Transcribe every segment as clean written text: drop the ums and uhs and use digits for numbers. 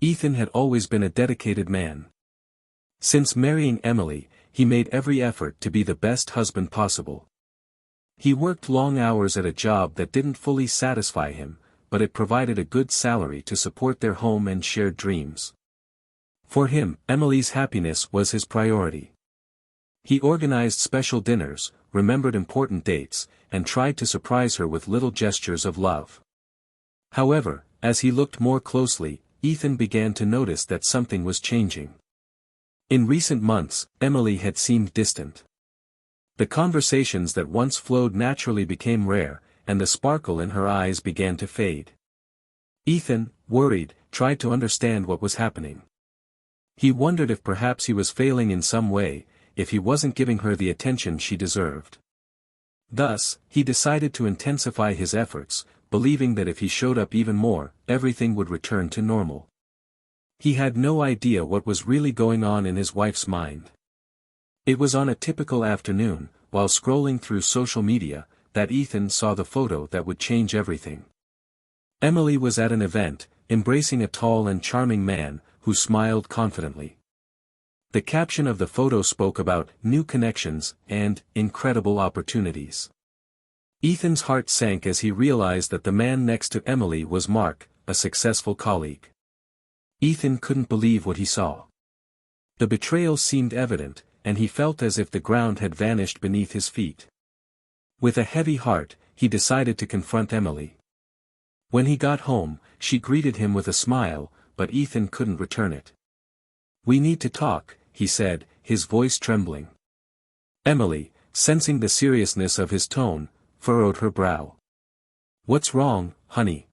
Ethan had always been a dedicated man. Since marrying Emily, he made every effort to be the best husband possible. He worked long hours at a job that didn't fully satisfy him, but it provided a good salary to support their home and shared dreams. For him, Emily's happiness was his priority. He organized special dinners, remembered important dates, and tried to surprise her with little gestures of love. However, as he looked more closely, Ethan began to notice that something was changing. In recent months, Emily had seemed distant. The conversations that once flowed naturally became rare, and the sparkle in her eyes began to fade. Ethan, worried, tried to understand what was happening. He wondered if perhaps he was failing in some way, if he wasn't giving her the attention she deserved. Thus, he decided to intensify his efforts, believing that if he showed up even more, everything would return to normal. He had no idea what was really going on in his wife's mind. It was on a typical afternoon, while scrolling through social media, that Ethan saw the photo that would change everything. Emily was at an event, embracing a tall and charming man, who smiled confidently. The caption of the photo spoke about new connections and incredible opportunities. Ethan's heart sank as he realized that the man next to Emily was Mark, a successful colleague. Ethan couldn't believe what he saw. The betrayal seemed evident, and he felt as if the ground had vanished beneath his feet. With a heavy heart, he decided to confront Emily. When he got home, she greeted him with a smile, but Ethan couldn't return it. "We need to talk," he said, his voice trembling. Emily, sensing the seriousness of his tone, furrowed her brow. "What's wrong, honey?"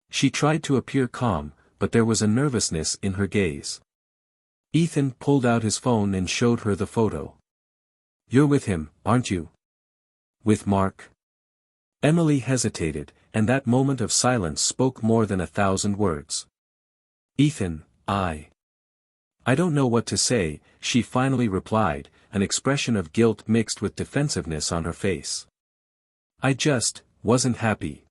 She tried to appear calm, but there was a nervousness in her gaze. Ethan pulled out his phone and showed her the photo. "You're with him, aren't you?" "With Mark?" Emily hesitated, and that moment of silence spoke more than 1,000 words. "Ethan, I don't know what to say," she finally replied, an expression of guilt mixed with defensiveness on her face. "I just wasn't happy.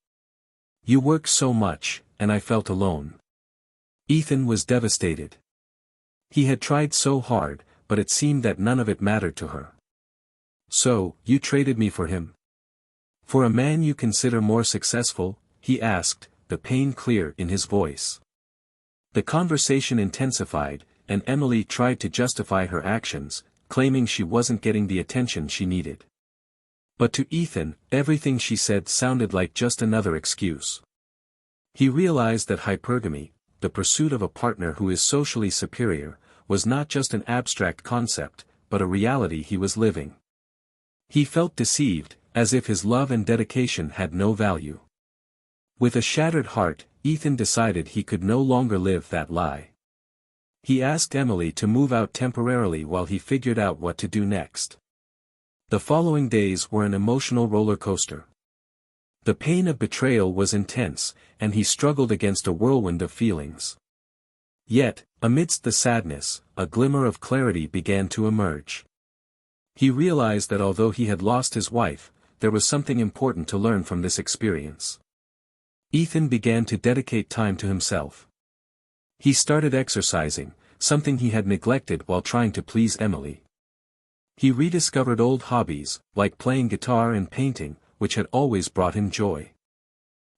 You work so much, and I felt alone." Ethan was devastated. He had tried so hard, but it seemed that none of it mattered to her. "So, you traded me for him? For a man you consider more successful?" he asked, the pain clear in his voice. The conversation intensified, and Emily tried to justify her actions, claiming she wasn't getting the attention she needed. But to Ethan, everything she said sounded like just another excuse. He realized that hypergamy, the pursuit of a partner who is socially superior, was not just an abstract concept, but a reality he was living. He felt deceived, as if his love and dedication had no value. With a shattered heart, Ethan decided he could no longer live that lie. He asked Emily to move out temporarily while he figured out what to do next. The following days were an emotional roller coaster. The pain of betrayal was intense, and he struggled against a whirlwind of feelings. Yet, amidst the sadness, a glimmer of clarity began to emerge. He realized that although he had lost his wife, there was something important to learn from this experience. Ethan began to dedicate time to himself. He started exercising, something he had neglected while trying to please Emily. He rediscovered old hobbies, like playing guitar and painting, which had always brought him joy.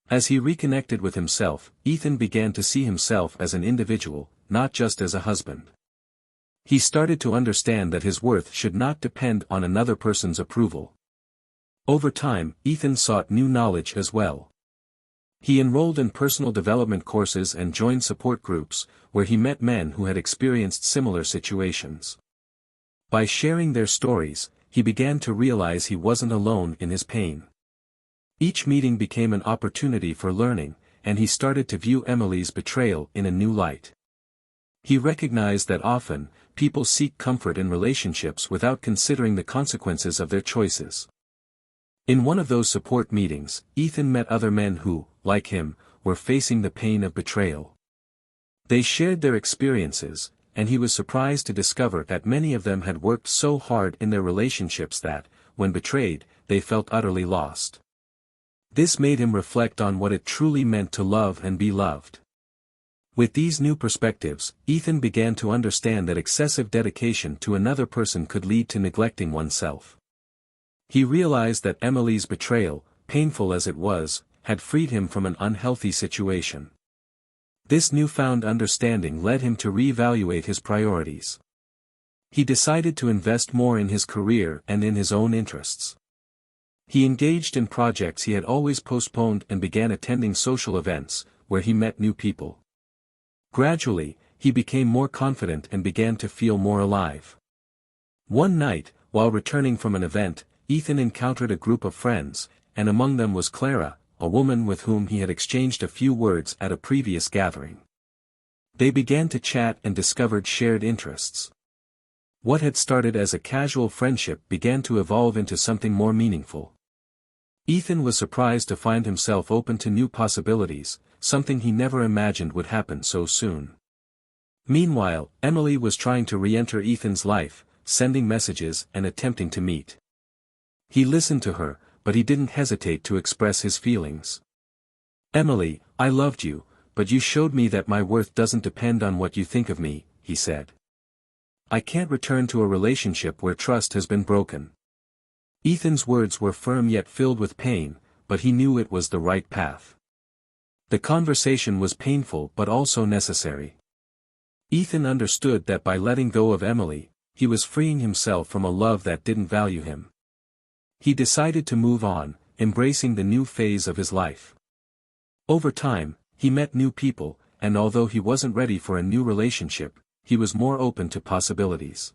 As he reconnected with himself, Ethan began to see himself as an individual, not just as a husband. He started to understand that his worth should not depend on another person's approval. Over time, Ethan sought new knowledge as well. He enrolled in personal development courses and joined support groups, where he met men who had experienced similar situations. By sharing their stories, he began to realize he wasn't alone in his pain. Each meeting became an opportunity for learning, and he started to view Emily's betrayal in a new light. He recognized that often, people seek comfort in relationships without considering the consequences of their choices. In one of those support meetings, Ethan met other men who, like him, were facing the pain of betrayal. They shared their experiences, and he was surprised to discover that many of them had worked so hard in their relationships that, when betrayed, they felt utterly lost. This made him reflect on what it truly meant to love and be loved. With these new perspectives, Ethan began to understand that excessive dedication to another person could lead to neglecting oneself. He realized that Emily's betrayal, painful as it was, had freed him from an unhealthy situation. This newfound understanding led him to reevaluate his priorities. He decided to invest more in his career and in his own interests. He engaged in projects he had always postponed and began attending social events, where he met new people. Gradually, he became more confident and began to feel more alive. One night, while returning from an event, Ethan encountered a group of friends, and among them was Clara, a woman with whom he had exchanged a few words at a previous gathering. They began to chat and discovered shared interests. What had started as a casual friendship began to evolve into something more meaningful. Ethan was surprised to find himself open to new possibilities, something he never imagined would happen so soon. Meanwhile, Emily was trying to re-enter Ethan's life, sending messages and attempting to meet. He listened to her, but he didn't hesitate to express his feelings. "Emily, I loved you, but you showed me that my worth doesn't depend on what you think of me," he said. "I can't return to a relationship where trust has been broken." Ethan's words were firm yet filled with pain, but he knew it was the right path. The conversation was painful but also necessary. Ethan understood that by letting go of Emily, he was freeing himself from a love that didn't value him. He decided to move on, embracing the new phase of his life. Over time, he met new people, and although he wasn't ready for a new relationship, he was more open to possibilities.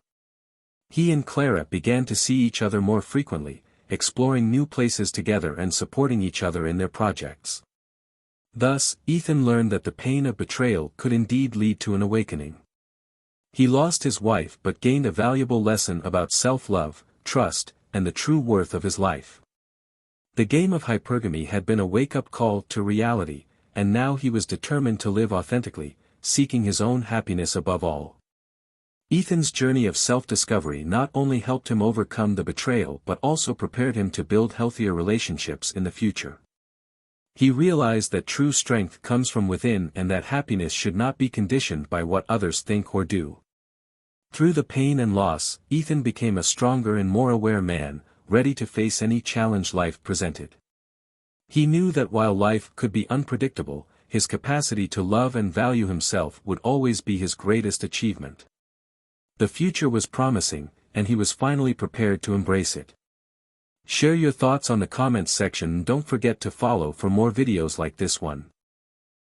He and Clara began to see each other more frequently, exploring new places together and supporting each other in their projects. Thus, Ethan learned that the pain of betrayal could indeed lead to an awakening. He lost his wife but gained a valuable lesson about self-love, trust, and the true worth of his life. The game of hypergamy had been a wake-up call to reality, and now he was determined to live authentically, seeking his own happiness above all. Ethan's journey of self-discovery not only helped him overcome the betrayal but also prepared him to build healthier relationships in the future. He realized that true strength comes from within and that happiness should not be conditioned by what others think or do. Through the pain and loss, Ethan became a stronger and more aware man, ready to face any challenge life presented. He knew that while life could be unpredictable, his capacity to love and value himself would always be his greatest achievement. The future was promising, and he was finally prepared to embrace it. Share your thoughts on the comments section and don't forget to follow for more videos like this one.